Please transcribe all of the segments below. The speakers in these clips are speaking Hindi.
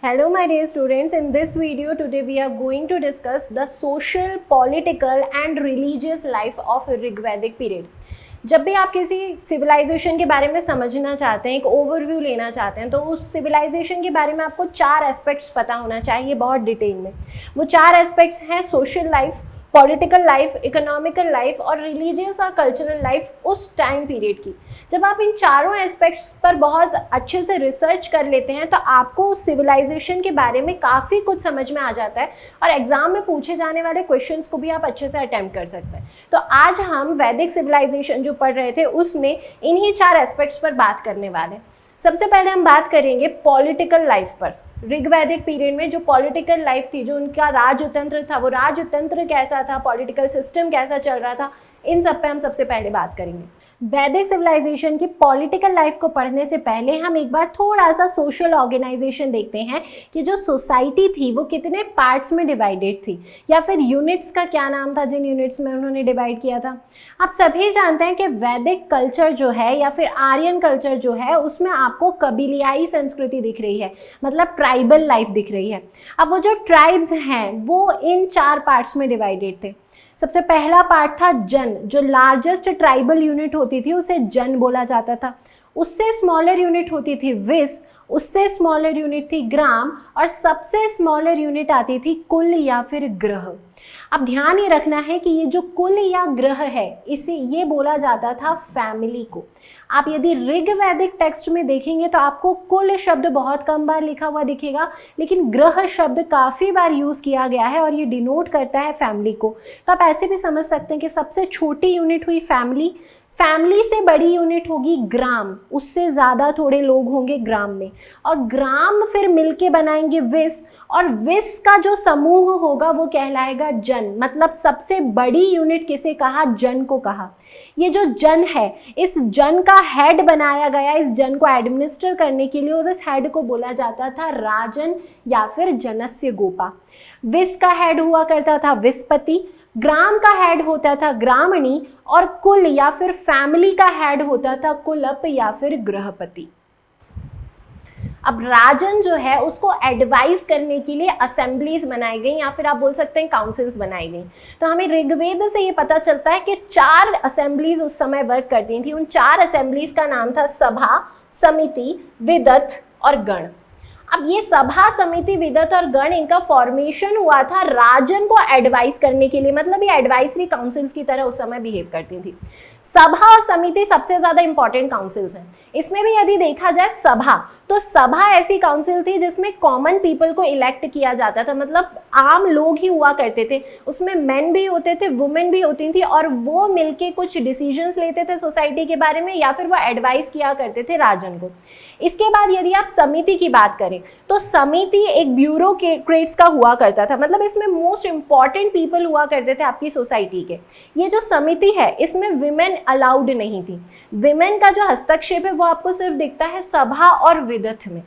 Hello my dear students, in this video today we are going to discuss the social, political and religious life of ऋग्वैदिक period. जब भी आप किसी सिविलाइजेशन के बारे में समझना चाहते हैं, एक ओवरव्यू लेना चाहते हैं, तो उस सिविलाइजेशन के बारे में आपको 4 एस्पेक्ट्स पता होना चाहिए बहुत डिटेल में. वो 4 एस्पेक्ट्स हैं social life, political life, economical life और रिलीजियस और कल्चरल लाइफ उस टाइम पीरियड की. जब आप इन चारों एस्पेक्ट्स पर बहुत अच्छे से रिसर्च कर लेते हैं तो आपको उस सिविलाइजेशन के बारे में काफ़ी कुछ समझ में आ जाता है और एग्जाम में पूछे जाने वाले क्वेश्चंस को भी आप अच्छे से अटेम्प्ट कर सकते हैं. तो आज हम वैदिक सिविलाइजेशन जो पढ़ रहे थे उसमें इन्हीं 4 एस्पेक्ट्स पर बात करने वाले हैं. सबसे पहले हम बात करेंगे पॉलिटिकल लाइफ पर. ऋग्वैदिक पीरियड में जो पॉलिटिकल लाइफ थी, जो उनका राजतंत्र था, वो राजतंत्र कैसा था, पॉलिटिकल सिस्टम कैसा चल रहा था, इन सब पे हम सबसे पहले बात करेंगे. वैदिक सिविलाइजेशन की पॉलिटिकल लाइफ को पढ़ने से पहले हम एक बार थोड़ा सा सोशल ऑर्गेनाइजेशन देखते हैं कि जो सोसाइटी थी वो कितने पार्ट्स में डिवाइडेड थी, या फिर यूनिट्स का क्या नाम था जिन यूनिट्स में उन्होंने डिवाइड किया था. आप सभी जानते हैं कि वैदिक कल्चर जो है या फिर आर्यन कल्चर जो है उसमें आपको कबीलियाई संस्कृति दिख रही है, मतलब ट्राइबल लाइफ दिख रही है. अब वो जो ट्राइब्स हैं वो इन 4 पार्ट्स में डिवाइडेड थे. सबसे पहला पार्ट था जन. जो लार्जेस्ट ट्राइबल यूनिट होती थी उसे जन बोला जाता था. उससे स्मॉलर यूनिट होती थी विस, उससे स्मॉलर यूनिट थी ग्राम और सबसे स्मॉलर यूनिट आती थी कुल या फिर ग्रह. अब ध्यान ये रखना है कि ये जो कुल या ग्रह है इसे ये बोला जाता था फैमिली को. आप यदि ऋग्वैदिक टेक्स्ट में देखेंगे तो आपको कुल शब्द बहुत कम बार लिखा हुआ दिखेगा, लेकिन ग्रह शब्द काफ़ी बार यूज़ किया गया है और ये डिनोट करता है फैमिली को. तो आप ऐसे भी समझ सकते हैं कि सबसे छोटी यूनिट हुई फैमिली, फैमिली से बड़ी यूनिट होगी ग्राम, उससे ज़्यादा थोड़े लोग होंगे ग्राम में, और ग्राम फिर मिलके बनाएंगे विस, और विस का जो समूह होगा वो कहलाएगा जन. मतलब सबसे बड़ी यूनिट किसे कहा? जन को कहा. ये जो जन है, इस जन का हेड बनाया गया इस जन को एडमिनिस्टर करने के लिए, और इस हेड को बोला जाता था राजन या फिर जनस्य गोपा. विस का हेड हुआ करता था विस्पति, ग्राम का हेड होता था ग्रामणी, और कुल या फिर फैमिली का हेड होता था कुलप या फिर गृहपति. अब राजन जो है उसको एडवाइस करने के लिए असेंबलीज बनाई गई या फिर आप बोल सकते हैं काउंसिल्स बनाई गई. तो हमें ऋग्वेद से ये पता चलता है कि 4 असेंबलीज उस समय वर्क करती थी. उन 4 असेंबलीज का नाम था सभा, समिति, विदत और गण. अब ये सभा, समिति, विदत और गण, इनका फॉर्मेशन हुआ था राजन को एडवाइस करने के लिए. मतलब ये एडवाइजरी काउंसिल्स की तरह उस समय बिहेव करती थी. सभा और समिति सबसे ज्यादा इंपॉर्टेंट काउंसिल्स हैं. इसमें भी यदि देखा जाए सभा, तो सभा ऐसी काउंसिल थी जिसमें कॉमन पीपल को इलेक्ट किया जाता था. मतलब आम लोग ही हुआ करते थे. उसमें मेन भी होते थे, वुमेन भी होती थी, और वो मिलके कुछ डिसीजंस लेते थे सोसाइटी के बारे में या फिर वो एडवाइस किया करते थे राजन को. इसके बाद यदि आप समिति की बात करें तो समिति एक ब्यूरोक्रेट्स का हुआ करता था. मतलब इसमें मोस्ट इंपॉर्टेंट पीपल हुआ करते थे आपकी सोसाइटी के. ये जो समिति है इसमें विमेन अलाउड नहीं थी. विमेन का जो हस्तक्षेप है वो आपको सिर्फ दिखता है सभा और विदत में.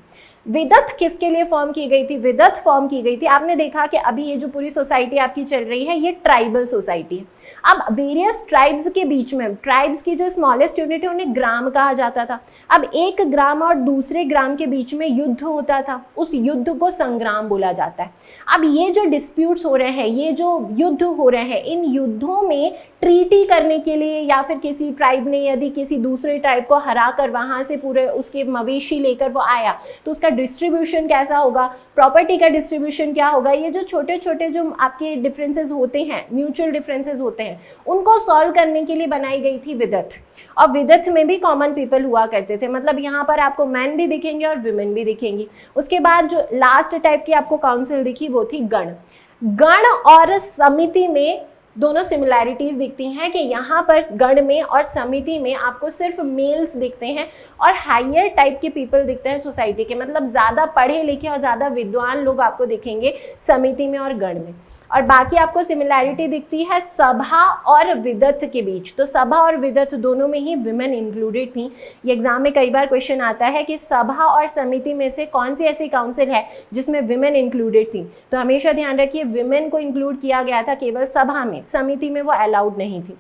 विदत किसके लिए फॉर्म की गई थी? विदत फॉर्म की गई थी, आपने देखा कि अभी ये जो पूरी सोसाइटी आपकी चल रही है ये ट्राइबल सोसाइटी है. अब वेरियस ट्राइब्स के बीच में, ट्राइब्स की जो स्मॉलेस्ट यूनिट है उन्हें ग्राम कहा जाता था. अब एक ग्राम और दूसरे ग्राम के बीच में युद्ध होता था, उस युद्ध को संग्राम बोला जाता है. अब ये जो डिस्प्यूट्स हो रहे हैं, ये जो युद्ध हो रहे हैं, इन युद्धों में ट्रीटी करने के लिए या फिर किसी ट्राइब ने यदि किसी दूसरे ट्राइब को हरा कर वहाँ से पूरे उसके मवेशी लेकर वो आया तो उसका डिस्ट्रीब्यूशन कैसा होगा, प्रॉपर्टी का डिस्ट्रीब्यूशन क्या होगा, ये जो छोटे छोटे जो आपके डिफरेंसेस होते हैं, म्यूचुअल डिफरेंसेस होते हैं, उनको सॉल्व करने के लिए बनाई गई थी विदत. और विदत में भी कॉमन पीपल हुआ करते थे. मतलब यहाँ पर आपको मैन भी दिखेंगे और विमेन भी दिखेंगी. उसके बाद जो लास्ट टाइप की आपको काउंसिल दिखी वो थी गण. गण और समिति में दोनों सिमिलैरिटीज दिखती हैं कि यहाँ पर गण में और समिति में आपको सिर्फ मेल्स दिखते हैं और हायर टाइप के पीपल दिखते हैं सोसाइटी के. मतलब ज़्यादा पढ़े लिखे और ज़्यादा विद्वान लोग आपको दिखेंगे समिति में और गण में. और बाकी आपको सिमिलैरिटी दिखती है सभा और विदत के बीच. तो सभा और विदत दोनों में ही विमेन इंक्लूडेड थी. ये एग्जाम में कई बार क्वेश्चन आता है कि सभा और समिति में से कौन सी ऐसी काउंसिल है जिसमें विमेन इंक्लूडेड थी. तो हमेशा ध्यान रखिए विमेन को इंक्लूड किया गया था केवल सभा में, समिति में वो अलाउड नहीं थी.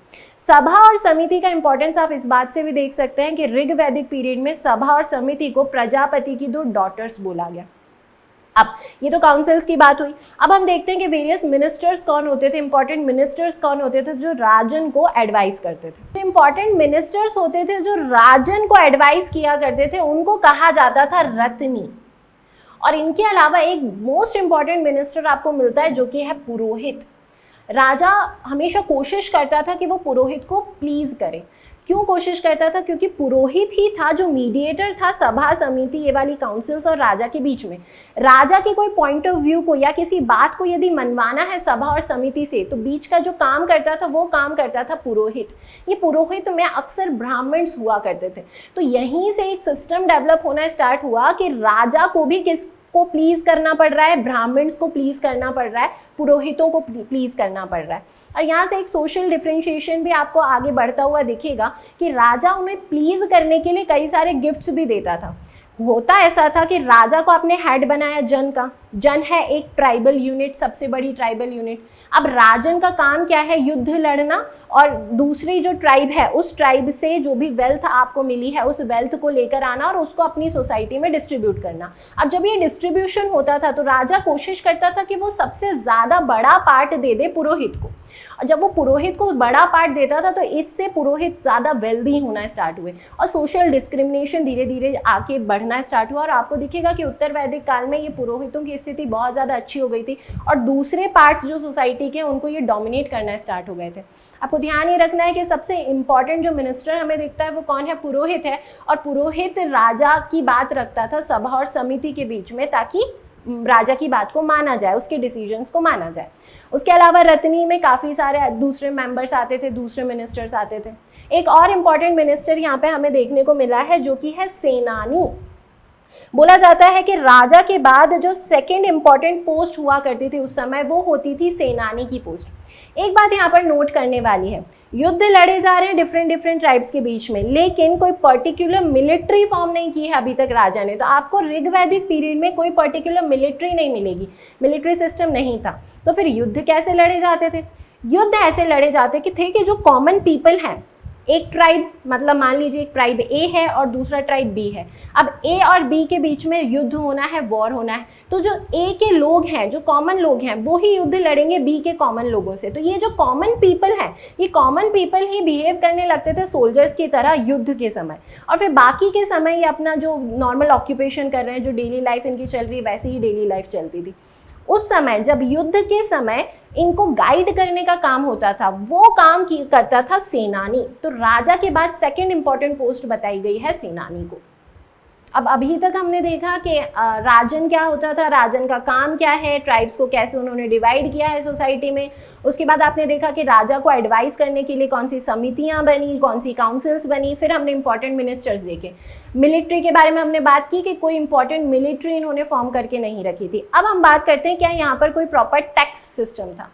सभा और समिति का इंपॉर्टेंस आप इस बात से भी देख सकते हैं कि ऋग्वैदिक पीरियड में सभा और समिति को प्रजापति की 2 डॉटर्स बोला गया. अब ये तो काउंसिल्स की बात हुई। अब हम देखते हैं कि वेरियस मिनिस्टर्स कौन होते थे, इंपॉर्टेंट मिनिस्टर्स कौन होते थे जो राजन को एडवाइस करते थे। इंपॉर्टेंट मिनिस्टर्स होते थे जो राजन को एडवाइस किया करते थे, उनको कहा जाता था रत्नी। और इनके अलावा एक मोस्ट इंपॉर्टेंट मिनिस्टर आपको मिलता है जो कि है पुरोहित। राजा हमेशा कोशिश करता था कि वो पुरोहित को प्लीज करे। क्यों कोशिश करता था? क्योंकि पुरोहित ही था जो मीडिएटर था सभा समिति ये वाली काउंसिल्स और राजा के बीच में। राजा के कोई पॉइंट ऑफ व्यू को या किसी बात को यदि मनवाना है सभा और समिति से, तो बीच का जो काम करता था वो काम करता था पुरोहित। ये पुरोहित में अक्सर ब्राह्मण्स हुआ करते थे। तो यहीं से एक सिस्टम डेवलप होना स्टार्ट हुआ कि राजा को भी किसको प्लीज करना पड़ रहा है, ब्राह्मण्स को प्लीज करना पड़ रहा है, पुरोहितों को प्लीज करना पड़ रहा है। और यहाँ से एक सोशल डिफरेंशिएशन भी आपको आगे बढ़ता हुआ दिखेगा कि राजा उन्हें प्लीज करने के लिए कई सारे गिफ्ट्स भी देता था। होता ऐसा था कि राजा को आपने हेड बनाया जन का। जन है एक ट्राइबल यूनिट, सबसे बड़ी ट्राइबल यूनिट। अब राजन का काम क्या है? युद्ध लड़ना, और दूसरी जो ट्राइब है उस ट्राइब से जो भी वेल्थ आपको मिली है उस वेल्थ को लेकर आना और उसको अपनी सोसाइटी में डिस्ट्रीब्यूट करना। अब जब ये डिस्ट्रीब्यूशन होता था तो राजा कोशिश करता था कि वो सबसे ज़्यादा बड़ा पार्ट दे दे पुरोहित को। और जब वो पुरोहित को बड़ा पार्ट देता था तो इससे पुरोहित ज़्यादा वेल्दी होना स्टार्ट हुए और सोशल डिस्क्रिमिनेशन धीरे धीरे आके बढ़ना स्टार्ट हुआ। और आपको दिखेगा कि उत्तर वैदिक काल में ये पुरोहितों की स्थिति बहुत ज़्यादा अच्छी हो गई थी और दूसरे पार्ट्स जो सोसाइटी के उनको ये डोमिनेट करना स्टार्ट हो गए थे। आपको ध्यान ये रखना है कि सबसे इंपॉर्टेंट जो मिनिस्टर हमें दिखता है वो कौन है? पुरोहित है। और पुरोहित राजा की बात रखता था सभा और समिति के बीच में, ताकि राजा की बात को माना जाए, उसके डिसीजंस को माना जाए। उसके अलावा रत्नी में काफ़ी सारे दूसरे मेंबर्स आते थे, दूसरे मिनिस्टर्स आते थे। एक और इम्पॉर्टेंट मिनिस्टर यहाँ पे हमें देखने को मिला है जो कि है सेनानी। बोला जाता है कि राजा के बाद जो सेकंड इम्पॉर्टेंट पोस्ट हुआ करती थी उस समय वो होती थी सेनानी की पोस्ट। एक बात यहाँ पर नोट करने वाली है, युद्ध लड़े जा रहे हैं डिफरेंट ट्राइब्स के बीच में, लेकिन कोई पर्टिकुलर मिलिट्री फॉर्म नहीं की है अभी तक राजा ने। तो आपको ऋग्वैदिक पीरियड में कोई पर्टिकुलर मिलिट्री नहीं मिलेगी, मिलिट्री सिस्टम नहीं था। तो फिर युद्ध कैसे लड़े जाते थे? युद्ध ऐसे लड़े जाते थे कि जो कॉमन पीपल हैं, एक ट्राइब, मतलब मान लीजिए एक ट्राइब ए है और दूसरा ट्राइब बी है। अब ए और बी के बीच में युद्ध होना है, वॉर होना है, तो जो ए के लोग हैं, जो कॉमन लोग हैं, वो ही युद्ध लड़ेंगे बी के कॉमन लोगों से। तो ये जो कॉमन पीपल हैं, ये कॉमन पीपल ही बिहेव करने लगते थे सोल्जर्स की तरह युद्ध के समय, और फिर बाकी के समय ये अपना जो नॉर्मल ऑक्यूपेशन कर रहे हैं, जो डेली लाइफ इनकी चल रही है, वैसे ही डेली लाइफ चलती थी। उस समय जब युद्ध के समय इनको गाइड करने का काम होता था, वो काम करता था सेनानी। तो राजा के बाद सेकंड इंपॉर्टेंट पोस्ट बताई गई है सेनानी को। अब अभी तक हमने देखा कि राजन क्या होता था, राजन का काम क्या है, ट्राइब्स को कैसे उन्होंने डिवाइड किया है सोसाइटी में। उसके बाद आपने देखा कि राजा को एडवाइस करने के लिए कौन सी समितियां बनी, कौन सी काउंसिल्स बनी। फिर हमने इंपॉर्टेंट मिनिस्टर्स देखे। मिलिट्री के बारे में हमने बात की कि कोई इंपॉर्टेंट मिलिट्री इन्होंने फॉर्म करके नहीं रखी थी। अब हम बात करते हैं क्या यहाँ पर कोई प्रॉपर टैक्स सिस्टम था।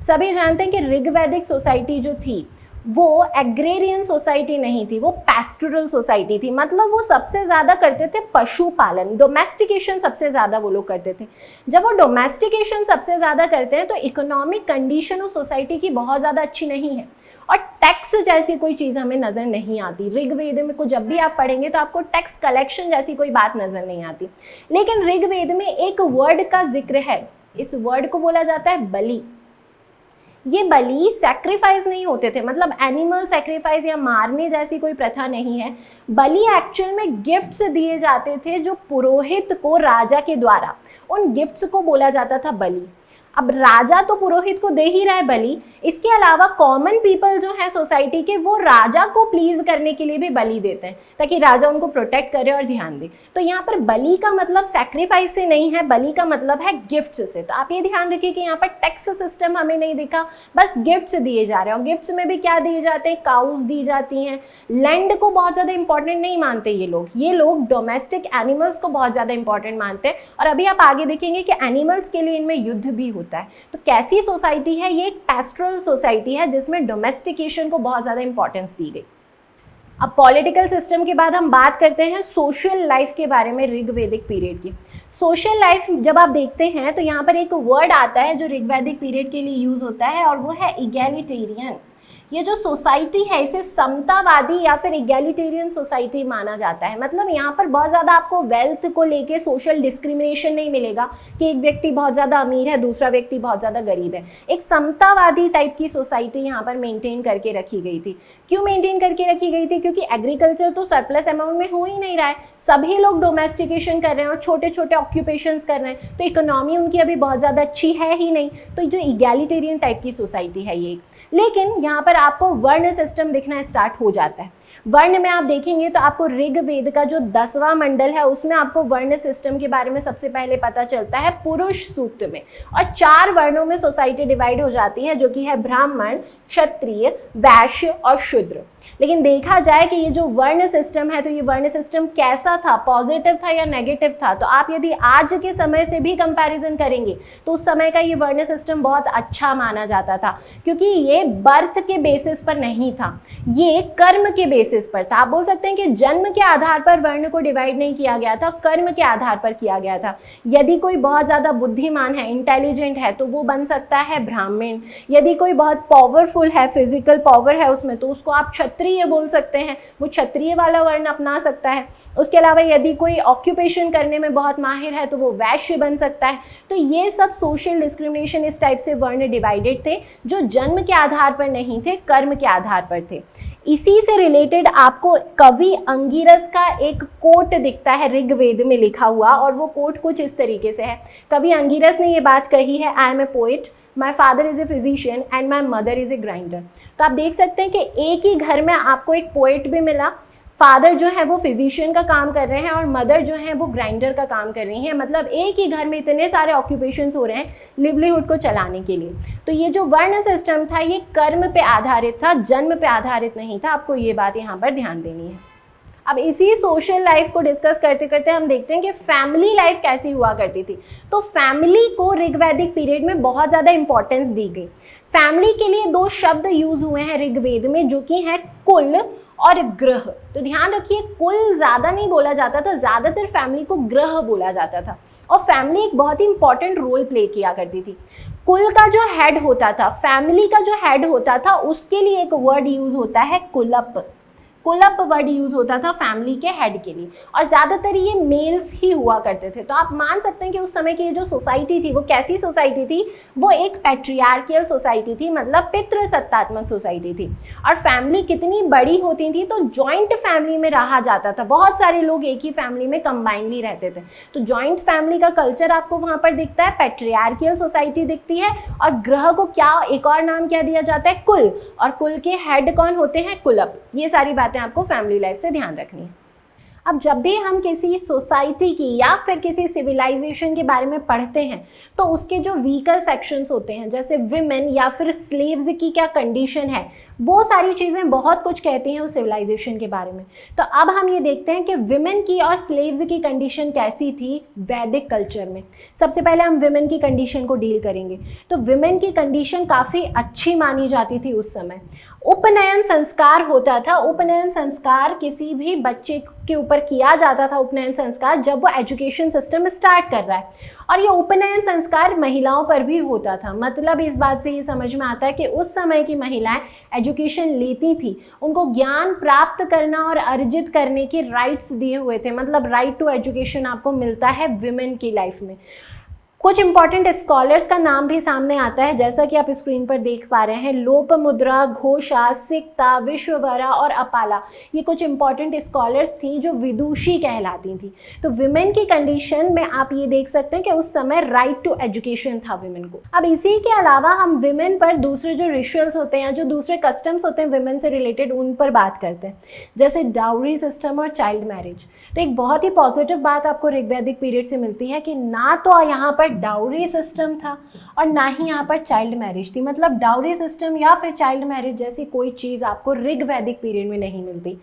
सभी जानते हैं कि ऋग्वैदिक सोसाइटी जो थी वो एग्रेरियन सोसाइटी नहीं थी, वो पैस्टोरल सोसाइटी थी। मतलब वो सबसे ज़्यादा करते थे पशुपालन, डोमेस्टिकेशन सबसे ज़्यादा वो लोग करते थे। जब वो डोमेस्टिकेशन सबसे ज़्यादा करते हैं तो इकोनॉमिक कंडीशन उस सोसाइटी की बहुत ज़्यादा अच्छी नहीं है, और टैक्स जैसी कोई चीज़ हमें नज़र नहीं आती। ऋग्वेद में को जब भी आप पढ़ेंगे तो आपको टैक्स कलेक्शन जैसी कोई बात नज़र नहीं आती। लेकिन ऋग्वेद में एक वर्ड का जिक्र है, इस वर्ड को बोला जाता है बलि। ये बलि सैक्रिफाइस नहीं होते थे, मतलब एनिमल सैक्रिफाइस या मारने जैसी कोई प्रथा नहीं है। बलि एक्चुअल में गिफ्ट्स दिए जाते थे जो पुरोहित को राजा के द्वारा, उन गिफ्ट्स को बोला जाता था बलि। अब राजा तो पुरोहित को दे ही रहा है बलि, इसके अलावा कॉमन पीपल जो है सोसाइटी के, वो राजा को प्लीज करने के लिए भी बलि देते हैं ताकि राजा उनको प्रोटेक्ट करे और ध्यान दे। तो यहाँ पर बलि का मतलब सैक्रिफाइस से नहीं है, बलि का मतलब है गिफ्ट्स से। तो आप ये ध्यान रखिए कि यहाँ पर टैक्स सिस्टम हमें नहीं दिखा, बस गिफ्ट्स दिए जा रहे हैं। और गिफ्ट्स में भी क्या दिए जाते हैं? काउज दी जाती हैं। लैंड को बहुत ज़्यादा इंपॉर्टेंट नहीं मानते ये लोग डोमेस्टिक एनिमल्स को बहुत ज़्यादा इंपॉर्टेंट मानते हैं। और अभी आप आगे देखेंगे कि एनिमल्स के लिए इनमें युद्ध भी होता है। तो कैसी सोसाइटी है ये? एक पैस्टोरल सोसाइटी है जिसमें डोमेस्टिकेशन को बहुत ज़्यादा इंपॉर्टेंस दी गई। अब पॉलिटिकल सिस्टम के बाद हम बात करते हैं सोशल लाइफ के बारे में ऋग्वैदिक पीरियड की। सोशल लाइफ जब आप देखते हैं तो यहाँ पर एक वर्ड आता है जो ऋग्वैदिक पीरियड के लिए यूज़ होता है, और वो है इगैलिटेरियन। ये जो सोसाइटी है इसे समतावादी या फिर इगैलिटेरियन सोसाइटी माना जाता है। मतलब यहाँ पर बहुत ज़्यादा आपको वेल्थ को लेके सोशल डिस्क्रिमिनेशन नहीं मिलेगा कि एक व्यक्ति बहुत ज़्यादा अमीर है, दूसरा व्यक्ति बहुत ज़्यादा गरीब है। एक समतावादी टाइप की सोसाइटी यहाँ पर मेंटेन करके रखी गई थी। क्यों मेंटेन करके रखी गई थी? क्योंकि एग्रीकल्चर तो सरप्लस अमाउंट में हो ही नहीं रहा है, सभी लोग डोमेस्टिकेशन कर रहे हैं और छोटे छोटे ऑक्यूपेशंस कर रहे हैं, तो इकोनॉमी उनकी अभी बहुत ज़्यादा अच्छी है ही नहीं। तो जो इगैलिटेरियन टाइप की सोसाइटी है ये। लेकिन यहाँ पर आपको वर्ण सिस्टम दिखना स्टार्ट हो जाता है। वर्ण में आप देखेंगे तो आपको ऋग्वेद का जो 10वां मंडल है उसमें आपको वर्ण सिस्टम के बारे में सबसे पहले पता चलता है पुरुष सूक्त में। और 4 वर्णों में सोसाइटी डिवाइड हो जाती है, जो कि है ब्राह्मण, क्षत्रिय, वैश्य और शूद्र। लेकिन देखा जाए कि ये जो वर्ण सिस्टम है तो ये वर्ण सिस्टम कैसा था, पॉजिटिव था या नेगेटिव था? तो आप यदि आज के समय से भी कंपैरिजन करेंगे तो उस समय का ये वर्ण सिस्टम बहुत अच्छा माना जाता था, क्योंकि ये बर्थ के बेसिस पर नहीं था, ये कर्म के बेसिस पर था। आप बोल सकते हैं कि जन्म के आधार पर वर्ण को डिवाइड नहीं किया गया था, कर्म के आधार पर किया गया था। यदि कोई बहुत ज़्यादा बुद्धिमान है, इंटेलिजेंट है, तो वो बन सकता है ब्राह्मण। यदि कोई बहुत पावरफुल है, फिजिकल पावर है उसमें, तो उसको आप क्षत्रिय बोल सकते हैं, वो क्षत्रिय वाला वर्ण अपना सकता है। उसके अलावा यदि कोई ऑक्यूपेशन करने में बहुत माहिर है तो वो वैश्य बन सकता है। तो ये सब सोशल डिस्क्रिमिनेशन, इस टाइप से वर्ण डिवाइडेड थे जो जन्म के आधार पर नहीं थे, कर्म के आधार पर थे। इसी से रिलेटेड आपको कवि अंगिरस का एक कोट दिखता है ऋग्वेद में लिखा हुआ, और वो कोट कुछ इस तरीके से है। कवि अंगिरस ने ये बात कही है, I am a poet, my father is a physician and my mother is a grinder. तो आप देख सकते हैं कि एक ही घर में आपको एक पोएट भी मिला, फादर जो है वो फिजिशियन का काम कर रहे हैं और मदर जो है वो ग्राइंडर का काम कर रही हैं। मतलब एक ही घर में इतने सारे ऑक्यूपेशंस हो रहे हैं लिवलीहुड को चलाने के लिए। तो ये जो वर्ण सिस्टम था ये कर्म पे आधारित था, जन्म पे आधारित नहीं था। आपको ये बात यहाँ पर ध्यान देनी है। अब इसी सोशल लाइफ को डिस्कस करते करते हम देखते हैं कि फैमिली लाइफ कैसी हुआ करती थी। तो फैमिली को ऋग्वैदिक पीरियड में बहुत ज़्यादा इंपॉर्टेंस दी गई। फैमिली के लिए 2 शब्द यूज हुए हैं ऋग्वेद में, जो कि हैं कुल और ग्रह। तो ध्यान रखिए, कुल ज़्यादा नहीं बोला जाता था, ज़्यादातर फैमिली को ग्रह बोला जाता था। और फैमिली एक बहुत ही इंपॉर्टेंट रोल प्ले किया करती थी। कुल का जो हेड होता था, फैमिली का जो हेड होता था, उसके लिए एक वर्ड यूज होता है कुलप। कुलप वर्ड यूज होता था फैमिली के हेड के लिए, और ज़्यादातर ये मेल्स ही हुआ करते थे। तो आप मान सकते हैं कि उस समय की जो सोसाइटी थी वो कैसी सोसाइटी थी? वो एक पैट्रियार्कियल सोसाइटी थी, मतलब पितृसत्तात्मक सोसाइटी थी। और फैमिली कितनी बड़ी होती थी? तो जॉइंट फैमिली में रहा जाता था, बहुत सारे लोग एक ही फैमिली में कंबाइनली रहते थे। तो जॉइंट फैमिली का कल्चर आपको वहाँ पर दिखता है, पैट्रियार्कियल सोसाइटी दिखती है। और ग्रह को क्या एक और नाम क्या दिया जाता है? कुल। और कुल के हेड कौन होते हैं? कुलप। ये सारी बातें आपको फैमिली लाइफ से ध्यान रखनी है। अब जब भी हम किसी सोसाइटी की या फिर किसी सिविलाइजेशन के बारे में पढ़ते हैं तो उसके जो वीकर सेक्शंस होते हैं, जैसे विमेन या फिर स्लेव्स की क्या कंडीशन है, वो सारी चीज़ें बहुत कुछ कहती हैं उस सिविलाइजेशन के बारे में। तो अब हम ये देखते हैं कि विमेन की और स्लेव्स की कंडीशन कैसी थी वैदिक कल्चर में। सबसे पहले हम विमेन की कंडीशन को डील करेंगे। तो विमेन की कंडीशन काफ़ी अच्छी मानी जाती थी उस समय। उपनयन संस्कार होता था। उपनयन संस्कार किसी भी बच्चे के ऊपर किया जाता था, उपनयन संस्कार, जब वो एजुकेशन सिस्टम स्टार्ट कर रहा है। और ये उपनयन संस्कार महिलाओं पर भी होता था। मतलब इस बात से ये समझ में आता है कि उस समय की महिलाएं एजुकेशन लेती थी, उनको ज्ञान प्राप्त करना और अर्जित करने के राइट्स दिए हुए थे। मतलब राइट टू एजुकेशन आपको मिलता है विमेन की लाइफ में। कुछ इंपॉर्टेंट स्कॉलर्स का नाम भी सामने आता है, जैसा कि आप स्क्रीन पर देख पा रहे हैं। लोपमुद्रा, घोषा, सिक्ता, विश्ववरा और अपाला, ये कुछ इंपॉर्टेंट स्कॉलर्स थी जो विदुषी कहलाती थी। तो विमेन की कंडीशन में आप ये देख सकते हैं कि उस समय राइट टू एजुकेशन था विमेन को। अब इसी के अलावा हम विमेन पर दूसरे जो रिचुअल्स होते हैं, जो दूसरे कस्टम्स होते हैं विमेन से रिलेटेड, उन पर बात करते हैं, जैसे डाउरी सिस्टम और चाइल्ड मैरिज। तो एक बहुत ही पॉजिटिव बात आपको ऋग्वैदिक पीरियड से मिलती है कि ना तो यहाँ पर डाउरी सिस्टम था और ना ही यहाँ पर चाइल्ड मैरिज थी। मतलब डाउरी सिस्टम या फिर चाइल्ड मैरिज जैसी कोई चीज़ आपको ऋग्वैदिक पीरियड में नहीं मिलती।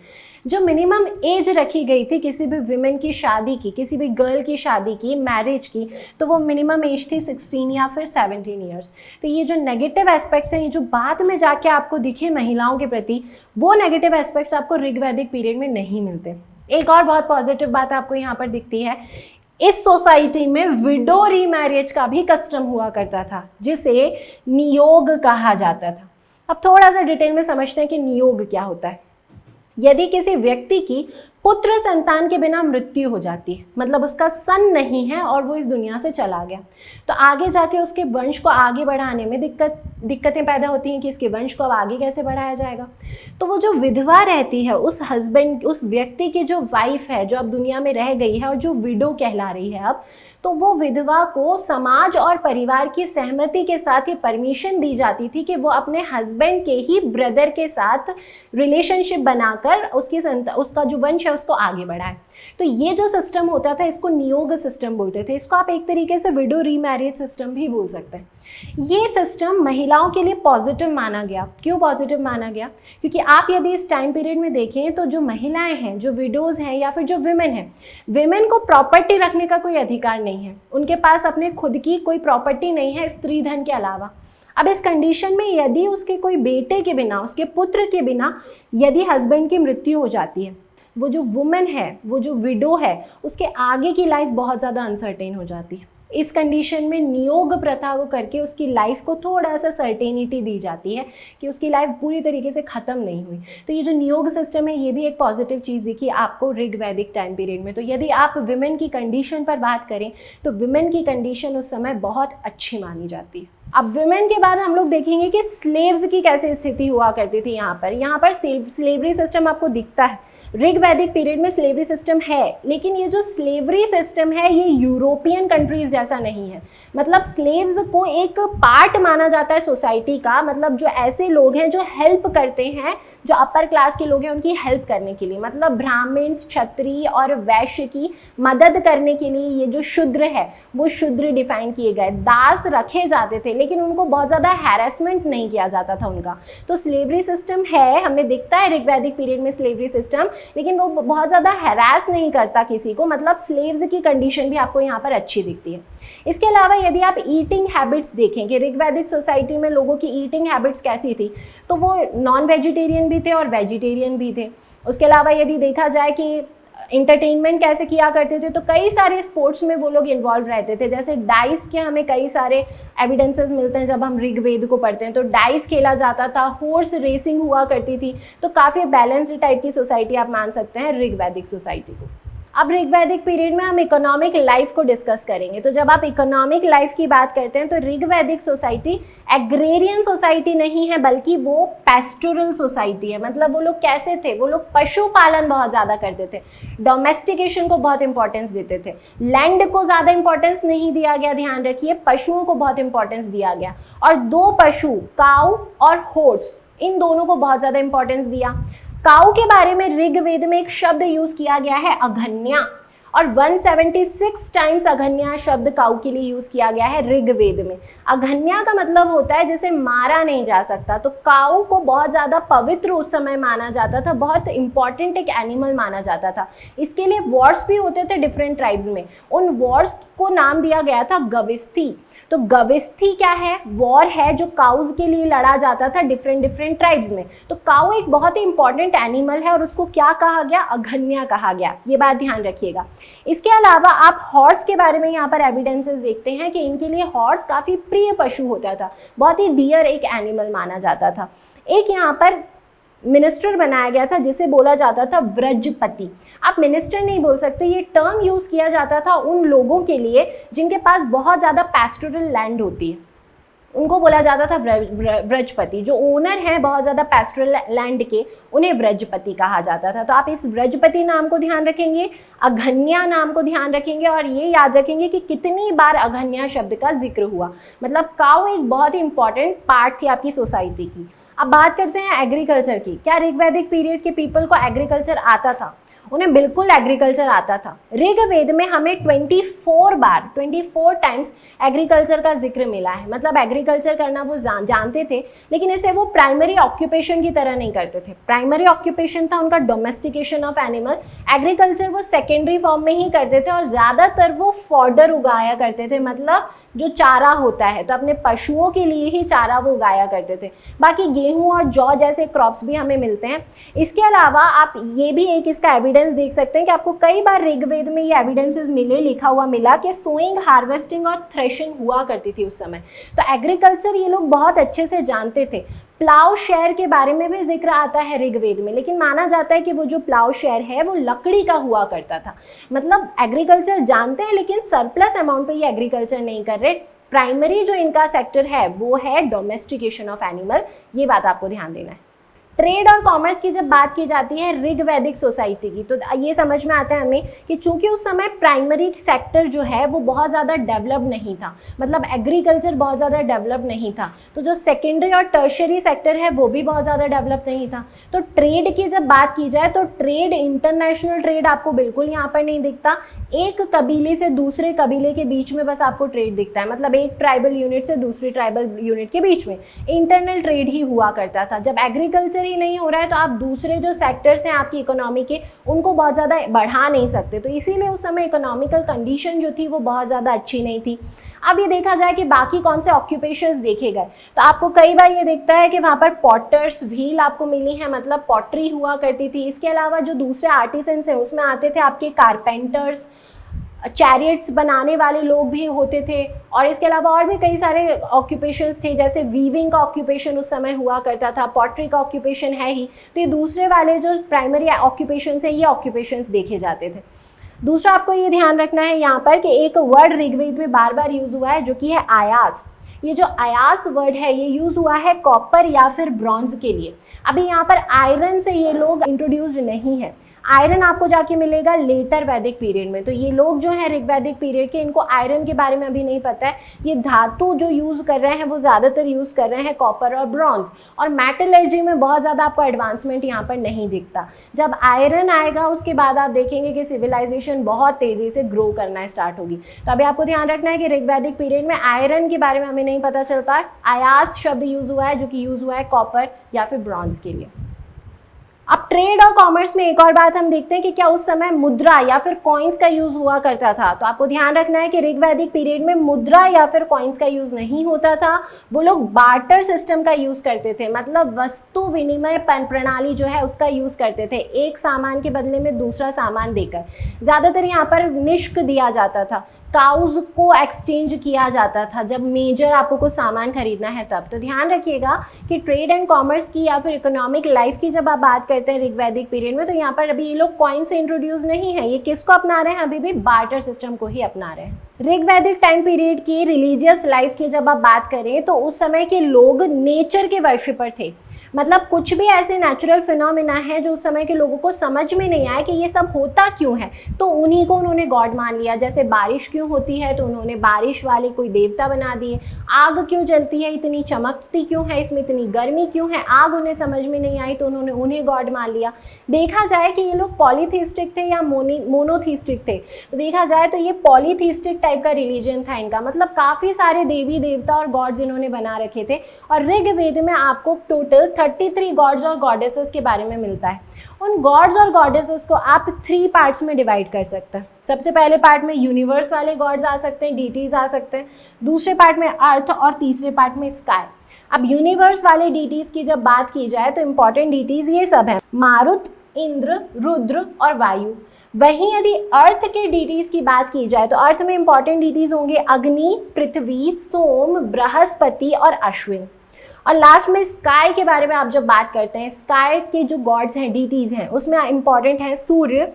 जो मिनिमम एज रखी गई थी किसी भी विमेन की शादी की, किसी भी गर्ल की शादी की, मैरिज की, तो वो मिनिमम एज थी 16 या फिर 17 ईयर्स। तो ये जो नेगेटिव एस्पेक्ट्स हैं, ये जो बाद में जाके आपको दिखे महिलाओं के प्रति, वो नेगेटिव एस्पेक्ट्स आपको ऋग्वैदिक पीरियड में नहीं मिलते। एक और बहुत पॉजिटिव बात आपको यहाँ पर दिखती है, इस सोसाइटी में विडो रीमैरिज का भी कस्टम हुआ करता था, जिसे नियोग कहा जाता था। अब थोड़ा सा डिटेल में समझते हैं कि नियोग क्या होता है। यदि किसी व्यक्ति की पुत्र संतान के बिना मृत्यु हो जाती है, मतलब उसका सन नहीं है और वो इस दुनिया से चला गया, तो आगे जाके उसके वंश को आगे बढ़ाने में दिक्कतें पैदा होती हैं कि इसके वंश को अब आगे कैसे बढ़ाया जाएगा। तो वो जो विधवा रहती है, उस हस्बैंड, उस व्यक्ति की जो वाइफ है जो अब दुनिया में रह गई है और जो विडो कहला रही है अब, तो वो विधवा को समाज और परिवार की सहमति के साथ ये परमिशन दी जाती थी कि वो अपने हस्बैंड के ही ब्रदर के साथ रिलेशनशिप बनाकर उसका जो वंश है उसको आगे बढ़ाए। तो ये जो सिस्टम होता था इसको नियोग सिस्टम बोलते थे। इसको आप एक तरीके से विडो रीमैरिज सिस्टम भी बोल सकते हैं। ये सिस्टम महिलाओं के लिए पॉजिटिव माना गया। क्यों पॉजिटिव माना गया? क्योंकि आप यदि इस टाइम पीरियड में देखें तो जो महिलाएं हैं, जो विडोज़ हैं या फिर जो विमेन हैं, विमेन को प्रॉपर्टी रखने का कोई अधिकार नहीं है। उनके पास अपने खुद की कोई प्रॉपर्टी नहीं है स्त्री धन के अलावा। अब इस कंडीशन में यदि उसके कोई बेटे के बिना, उसके पुत्र के बिना यदि हस्बैंड की मृत्यु हो जाती है, वो जो वुमेन है, वो जो विडो है, उसके आगे की लाइफ बहुत ज़्यादा अनसर्टेन हो जाती है। इस कंडीशन में नियोग प्रथा को करके उसकी लाइफ को थोड़ा सा सर्टेनिटी दी जाती है कि उसकी लाइफ पूरी तरीके से ख़त्म नहीं हुई। तो ये जो नियोग सिस्टम है ये भी एक पॉजिटिव चीज़ दिखी आपको ऋग्वैदिक टाइम पीरियड में। तो यदि आप विमेन की कंडीशन पर बात करें तो विमेन की कंडीशन उस समय बहुत अच्छी मानी जाती है। अब विमेन के बाद हम लोग देखेंगे कि स्लेव्स की कैसे स्थिति हुआ करती थी। यहाँ पर स्लेवरी सिस्टम आपको दिखता है। ऋग्वैदिक पीरियड में स्लेवरी सिस्टम है, लेकिन ये जो स्लेवरी सिस्टम है ये यूरोपियन कंट्रीज जैसा नहीं है। मतलब स्लेव्स को एक पार्ट माना जाता है सोसाइटी का, मतलब जो ऐसे लोग हैं जो हेल्प करते हैं, जो अपर क्लास के लोग हैं उनकी हेल्प करने के लिए, मतलब ब्राह्मण, क्षत्रिय और वैश्य की मदद करने के लिए ये जो शूद्र है वो शूद्र डिफाइन किए गए। दास रखे जाते थे लेकिन उनको बहुत ज़्यादा हैरेसमेंट नहीं किया जाता था उनका। तो स्लेवरी सिस्टम है, हमें दिखता है ऋग्वैदिक पीरियड में स्लेवरी सिस्टम, लेकिन वो बहुत ज़्यादा हैरास नहीं करता किसी को। मतलब स्लेव्स की कंडीशन भी आपको यहाँ पर अच्छी दिखती है। इसके अलावा यदि आप ईटिंग हैबिट्स देखें कि ऋग्वैदिक सोसाइटी में लोगों की ईटिंग हैबिट्स कैसी थी, तो वो नॉन वेजिटेरियन भी थे और वेजिटेरियन भी थे। उसके अलावा यदि देखा जाए कि इंटरटेनमेंट कैसे किया करते थे, तो कई सारे स्पोर्ट्स में वो लोग इन्वॉल्व रहते थे। जैसे डाइस के हमें कई सारे एविडेंसेस मिलते हैं जब हम ऋग्वेद को पढ़ते हैं, तो डाइस खेला जाता था, हॉर्स रेसिंग हुआ करती थी। तो काफ़ी बैलेंस्ड टाइप की सोसाइटी आप मान सकते हैं ऋग्वैदिक सोसाइटी को। अब ऋग्वैदिक पीरियड में हम इकोनॉमिक लाइफ को डिस्कस करेंगे। तो जब आप इकोनॉमिक लाइफ की बात करते हैं तो ऋग्वैदिक सोसाइटी एग्रेरियन सोसाइटी नहीं है बल्कि वो पेस्टोरल सोसाइटी है। मतलब वो लोग कैसे थे, वो लोग पशुपालन बहुत ज़्यादा करते थे, डोमेस्टिकेशन को बहुत इंपॉर्टेंस देते थे। लैंड को ज़्यादा इंपॉर्टेंस नहीं दिया गया, ध्यान रखिए, पशुओं को बहुत इंपॉर्टेंस दिया गया। और दो पशु, काऊ और हॉर्स, इन दोनों को बहुत ज़्यादा इंपॉर्टेंस दिया। काऊ के बारे में ऋग्वेद में एक शब्द यूज किया गया है अघन्या, और 176 टाइम्स अघन्या शब्द काऊ के लिए यूज किया गया है ऋग्वेद में। अघन्या का मतलब होता है जिसे मारा नहीं जा सकता। तो काऊ को बहुत ज़्यादा पवित्र उस समय माना जाता था, बहुत इंपॉर्टेंट एक एनिमल माना जाता था। इसके लिए वॉर्स भी होते थे डिफरेंट ट्राइब्स में, उन वॉर्स को नाम दिया गया था गविस्थी। तो गविस्थी क्या है? वॉर है जो काउज के लिए लड़ा जाता था डिफरेंट ट्राइब्स में। तो काऊ एक बहुत ही इंपॉर्टेंट एनिमल है और उसको क्या कहा गया? अघन्या कहा गया। ये बात ध्यान रखिएगा। इसके अलावा आप हॉर्स के बारे में यहाँ पर एविडेंसेस देखते हैं कि इनके लिए हॉर्स काफ़ी प्रिय पशु होता था, बहुत ही डियर एक एनिमल माना जाता था। एक यहाँ पर मिनिस्टर बनाया गया था जिसे बोला जाता था व्रजपति। आप मिनिस्टर नहीं बोल सकते, ये टर्म यूज़ किया जाता था उन लोगों के लिए जिनके पास बहुत ज़्यादा पैस्टोरल लैंड होती है, उनको बोला जाता था व्रजपति। जो ओनर हैं बहुत ज़्यादा पैस्टोरल लैंड के, उन्हें व्रजपति कहा जाता था। तो आप इस व्रजपति नाम को ध्यान रखेंगे, अघन्या नाम को ध्यान रखेंगे और ये याद रखेंगे कि कितनी बार अघन्या शब्द का जिक्र हुआ। मतलब काऊ एक बहुत ही इंपॉर्टेंट पार्ट थी आपकी सोसाइटी की। अब बात करते हैं एग्रीकल्चर की। क्या ऋग्वैदिक पीरियड के पीपल को एग्रीकल्चर आता था? उन्हें बिल्कुल एग्रीकल्चर आता था। ऋग्वेद में हमें 24 टाइम्स एग्रीकल्चर का जिक्र मिला है। मतलब एग्रीकल्चर करना वो जानते थे, लेकिन इसे वो प्राइमरी ऑक्यूपेशन की तरह नहीं करते थे। प्राइमरी ऑक्यूपेशन था उनका डोमेस्टिकेशन ऑफ एनिमल, एग्रीकल्चर वो सेकेंडरी फॉर्म में ही करते थे और ज़्यादातर वो फॉडर उगाया करते थे, मतलब जो चारा होता है, तो अपने पशुओं के लिए ही चारा वो उगाया करते थे। बाकी गेहूँ और जौ जैसे क्रॉप्स भी हमें मिलते हैं। इसके अलावा आप ये भी एक इसका एविडेंस एविडेंस देख सकते हैं कि आपको कई बार ऋग्वेद में ये एविडेंसेस मिले, लिखा हुआ मिला कि सोइंग, हार्वेस्टिंग और थ्रेशिंग हुआ करती थी उस समय। तो एग्रीकल्चर ये लोग बहुत अच्छे से जानते थे। प्लाउ शेयर के बारे में भी जिक्र आता है ऋग्वेद में, लेकिन माना जाता है कि वो जो प्लाउ शेयर है वो लकड़ी का हुआ करता था। मतलब एग्रीकल्चर जानते हैं लेकिन सरप्लस अमाउंट पे ये एग्रीकल्चर नहीं कर रहे। प्राइमरी जो इनका सेक्टर है वो है डोमेस्टिकेशन ऑफ एनिमल, ये बात आपको ध्यान देना है। ट्रेड और कॉमर्स की जब बात की जाती है ऋग्वैदिक सोसाइटी की, तो ये समझ में आता है हमें कि चूंकि उस समय प्राइमरी सेक्टर जो है वो बहुत ज़्यादा डेवलप नहीं था, मतलब एग्रीकल्चर बहुत ज़्यादा डेवलप नहीं था, तो जो सेकेंडरी और टर्शियरी सेक्टर है वो भी बहुत ज़्यादा डेवलप नहीं था। तो ट्रेड की जब बात की जाए तो ट्रेड, इंटरनेशनल ट्रेड आपको बिल्कुल यहाँ पर नहीं दिखता। एक कबीले से दूसरे कबीले के बीच में बस आपको ट्रेड दिखता है, मतलब एक ट्राइबल यूनिट से दूसरी ट्राइबल यूनिट के बीच में इंटरनल ट्रेड ही हुआ करता था। जब एग्रीकल्चर ही नहीं हो रहा है तो आप दूसरे जो सेक्टर्स हैं आपकी इकोनॉमी के, उनको बहुत ज़्यादा बढ़ा नहीं सकते, तो इसीलिए उस समय इकोनॉमिकल कंडीशन जो थी वो बहुत ज़्यादा अच्छी नहीं थी। अब ये देखा जाए कि बाकी कौन से ऑक्यूपेशंस देखे गए, तो आपको कई बार ये दिखता है कि वहाँ पर पॉटर्स व्हील आपको मिली है, मतलब पॉटरी हुआ करती थी। इसके अलावा जो दूसरे आर्टिसंस हैं उसमें आते थे आपके कारपेंटर्स, चैरियट्स बनाने वाले लोग भी होते थे, और इसके अलावा और भी कई सारे ऑक्यूपेशंस थे, जैसे वीविंग का ऑक्यूपेशन उस समय हुआ करता था, पॉटरी का ऑक्यूपेशन है ही। तो ये दूसरे वाले जो प्राइमरी ऑक्यूपेशंस है ये ऑक्यूपेशंस देखे जाते थे। दूसरा आपको ये ध्यान रखना है यहाँ पर कि एक वर्ड ऋग्वेद में बार बार यूज़ हुआ है जो कि है आयास। ये जो आयास वर्ड है ये यूज़ हुआ है कॉपर या फिर ब्रॉन्ज के लिए। अभी यहाँ पर आयरन से ये लोग इंट्रोड्यूस्ड नहीं है, आयरन आपको जाके मिलेगा लेटर वैदिक पीरियड में। तो ये लोग जो है ऋग्वैदिक पीरियड के, इनको आयरन के बारे में अभी नहीं पता है। ये धातु जो यूज़ कर रहे हैं वो ज़्यादातर यूज़ कर रहे हैं कॉपर और ब्रॉन्ज, और मेटलर्जी में बहुत ज़्यादा आपको एडवांसमेंट यहाँ पर नहीं दिखता। जब आयरन आएगा उसके बाद आप देखेंगे कि सिविलाइजेशन बहुत तेज़ी से ग्रो करना स्टार्ट होगी। तो अभी आपको ध्यान रखना है कि ऋग्वैदिक पीरियड में आयरन के बारे में हमें नहीं पता चलता। आयास शब्द यूज़ हुआ है जो कि यूज़ हुआ है कॉपर या फिर ब्रॉन्ज के लिए। अब ट्रेड और कॉमर्स में एक और बात हम देखते हैं कि क्या उस समय मुद्रा या फिर कॉइन्स का यूज हुआ करता था। तो आपको ध्यान रखना है कि ऋग्वैदिक पीरियड में मुद्रा या फिर कॉइन्स का यूज नहीं होता था। वो लोग बार्टर सिस्टम का यूज करते थे, मतलब वस्तु विनिमय प्रणाली जो है उसका यूज करते थे, एक सामान के बदले में दूसरा सामान देकर। ज़्यादातर यहाँ पर निष्क दिया जाता था, काउज को एक्सचेंज किया जाता था जब मेजर आपको कुछ सामान खरीदना है तब। तो ध्यान रखिएगा कि ट्रेड एंड कॉमर्स की या फिर इकोनॉमिक लाइफ की जब आप बात करते हैं ऋग्वैदिक पीरियड में, तो यहाँ पर अभी ये लोग कॉइन से इंट्रोड्यूस नहीं है। ये किसको अपना रहे हैं? अभी भी बार्टर सिस्टम को ही अपना रहे हैं। ऋग्वैदिक टाइम पीरियड की रिलीजियस लाइफ की जब आप बात करें तो उस समय के लोग नेचर के वर्शिपर थे, मतलब कुछ भी ऐसे नेचुरल फिनोमिना है जो उस समय के लोगों को समझ में नहीं आया कि ये सब होता क्यों है, तो उन्हीं को उन्होंने गॉड मान लिया। जैसे बारिश क्यों होती है तो उन्होंने बारिश वाले कोई देवता बना दिए, आग क्यों जलती है, इतनी चमकती क्यों है, इसमें इतनी गर्मी क्यों है, आग उन्हें समझ में नहीं आई तो उन्होंने उन्हें गॉड मान लिया। देखा जाए कि ये लोग पॉलीथीस्टिक थे या मोनोथीस्टिक थे, तो देखा जाए तो ये पॉलीथीस्टिक टाइप का रिलीजन था इनका, मतलब काफ़ी सारे देवी देवता और गॉड्स इन्होंने बना रखे थे। और ऋग्वेद में आपको टोटल 33 गॉड्स और गॉडेसेस के बारे में मिलता है। उन गॉड्स और गॉडेसेस को आप 3 पार्ट्स में डिवाइड कर सकते हैं। सबसे पहले पार्ट में यूनिवर्स वाले गॉड्स आ सकते हैं, डीटीज आ सकते हैं, दूसरे पार्ट में अर्थ और तीसरे पार्ट में स्काई। अब यूनिवर्स वाले डीटीज की जब बात की जाए तो इंपॉर्टेंट डीटीज ये सब हैं: मारुत, इंद्र, रुद्र और वायु। वहीं यदि अर्थ के डीटीज की बात की जाए तो अर्थ में इंपॉर्टेंट डीटीज होंगे अग्नि, पृथ्वी, सोम, बृहस्पति और अश्विन। और लास्ट में स्काई के बारे में आप जब बात करते हैं, स्काई के जो गॉड्स हैं, डीटीज हैं, उसमें इंपॉर्टेंट हैं सूर्य,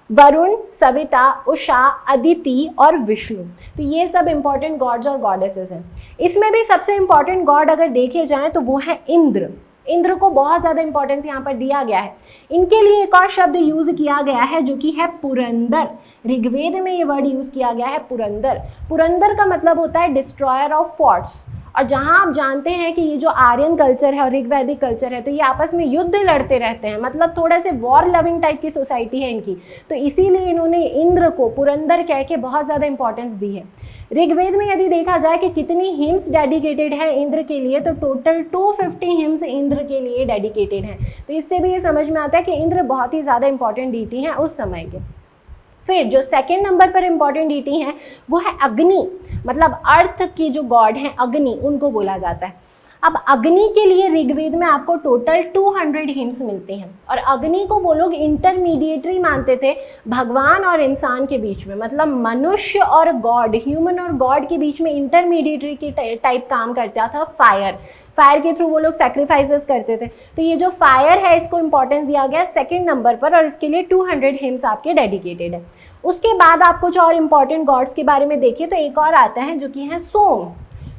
वरुण, सविता, उषा, अदिति और विष्णु। तो ये सब इंपॉर्टेंट गॉड्स और गॉडेसेस हैं। इसमें भी सबसे इंपॉर्टेंट गॉड अगर देखे जाएं तो वो है इंद्र। इंद्र को बहुत ज़्यादा इंपॉर्टेंस यहाँ पर दिया गया है। इनके लिए एक और शब्द यूज़ किया गया है जो कि है पुरंदर। ऋग्वेद में ये वर्ड यूज़ किया गया है पुरंदर। पुरंदर का मतलब होता है डिस्ट्रॉयर ऑफ फोर्ट्स। और जहाँ आप जानते हैं कि ये जो आर्यन कल्चर है और ऋग्वैदिक कल्चर है तो ये आपस में युद्ध लड़ते रहते हैं, मतलब थोड़ा से वॉर लविंग टाइप की सोसाइटी है इनकी, तो इसीलिए इन्होंने इंद्र को पुरंदर कह के बहुत ज़्यादा इंपॉर्टेंस दी है। ऋग्वेद में यदि देखा जाए कि कितनी हिम्स डेडिकेटेड है इंद्र के लिए, तो टोटल 250 हिम्स इंद्र के लिए डेडिकेटेड हैं। तो इससे भी ये समझ में आता है कि इंद्र बहुत ही ज़्यादा इंपॉर्टेंट डीटी हैं उस समय के। फिर जो सेकेंड नंबर पर इंपॉर्टेंट डीटी हैं वो है अग्नि, मतलब अर्थ की जो गॉड हैं अग्नि, उनको बोला जाता है। अब अग्नि के लिए ऋग्वेद में आपको टोटल 200 हिंट्स मिलते हैं, और अग्नि को वो लोग इंटरमीडिएटरी मानते थे भगवान और इंसान के बीच में, मतलब मनुष्य और गॉड, ह्यूमन और गॉड के बीच में इंटरमीडिएटरी के टाइप काम करता था फायर के थ्रू वो लोग सैक्रिफाइसेस करते थे। तो ये जो फायर है इसको इंपॉर्टेंस दिया गया सेकंड नंबर पर, और इसके लिए 200 हिम्स आपके डेडिकेटेड है। उसके बाद आप कुछ और इंपॉर्टेंट गॉड्स के बारे में देखिए तो एक और आता है जो कि है सोम।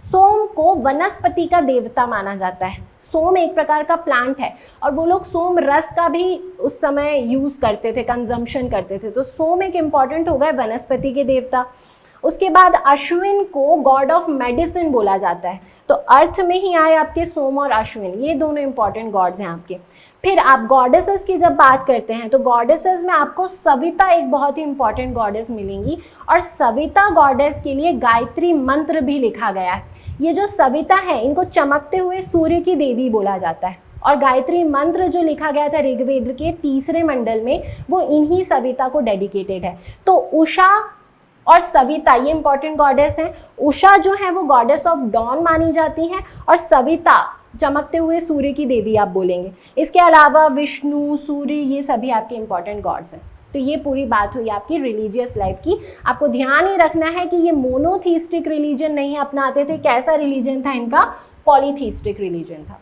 सोम को वनस्पति का देवता माना जाता है। सोम एक प्रकार का प्लांट है और वो लोग सोम रस का भी उस समय यूज़ करते थे, कंजम्पशन करते थे। तो सोम एक इम्पॉर्टेंट हो गए वनस्पति के देवता। उसके बाद अश्विन को गॉड ऑफ मेडिसिन बोला जाता है। तो अर्थ में ही आए आपके सोम और अश्विन, ये दोनों इंपॉर्टेंट गॉड्स हैं आपके। फिर आप गॉडेसेस की जब बात करते हैं तो गॉडेसेस में आपको सविता एक बहुत ही इंपॉर्टेंट गॉडेस मिलेंगी, और सविता गॉडेस के लिए गायत्री मंत्र भी लिखा गया है। ये जो सविता है इनको चमकते हुए सूर्य की देवी बोला जाता है, और गायत्री मंत्र जो लिखा गया था ऋग्वेद के 3रे मंडल में वो इन्हीं सविता को डेडिकेटेड है। तो उषा और सविता ये इंपॉर्टेंट गॉडेस हैं। उषा जो है वो गॉडेस ऑफ डॉन मानी जाती हैं, और सविता चमकते हुए सूर्य की देवी आप बोलेंगे। इसके अलावा विष्णु, सूर्य, ये सभी आपके इंपॉर्टेंट गॉड्स हैं। तो ये पूरी बात हुई आपकी रिलीजियस लाइफ की। आपको ध्यान ही रखना है कि ये मोनोथीस्टिक रिलीजन नहीं अपनाते थे। कैसा रिलीजन था इनका? पॉलीथीस्टिक रिलीजन था।